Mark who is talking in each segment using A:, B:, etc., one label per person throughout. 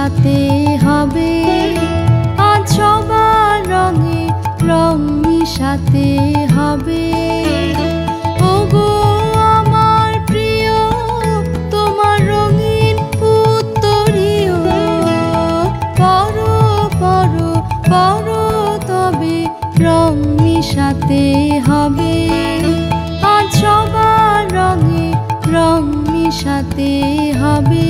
A: মিশাতে হবে, আজ সবার রঙে রং মিশাতে হবে। ওগো আমার প্রিয়, তোমার রঙিন উত্তরীয়, পরো পরো পরো তবে রং মিশাতে হবে, আজ সবার রঙে রং মিশাতে হবে।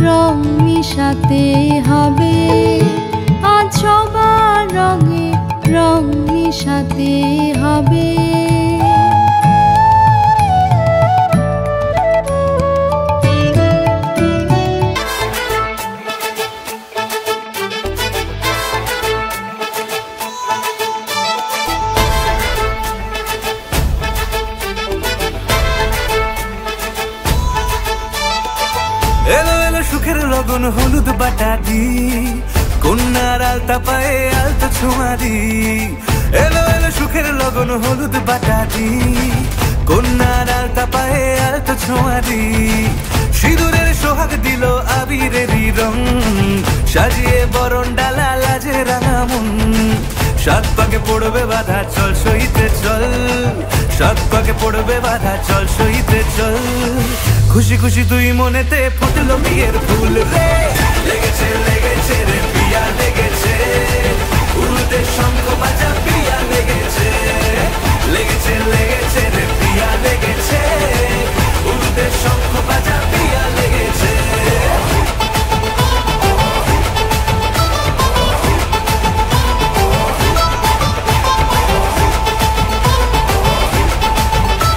A: রং মিশাতে হবে, আজ সবার রঙে রং মিশাতে হবে।
B: এলো এলো সুখের লগন হলুদ বাটাদি, কন্যার আলতা পায়ে আলতা ছোঁয়া দি। এলো এলো সুখের লগন হলুদ বাটাদি, কন্যার আলতা পায়ে আলতা ছোঁয়া দি। সিঁদুরের সোহাগ দিল আবিরেরই রং, সাজিয়ে বরণ ডালা লাজে রাঙা মন। সাত পাকে পড়বে বাধা চল সইতে চল, সাত পাকে পড়বে বাধা চল সইতে চল। খুশি খুশি তুই মনেতে ফুটলো বিয়ের ফুল রে।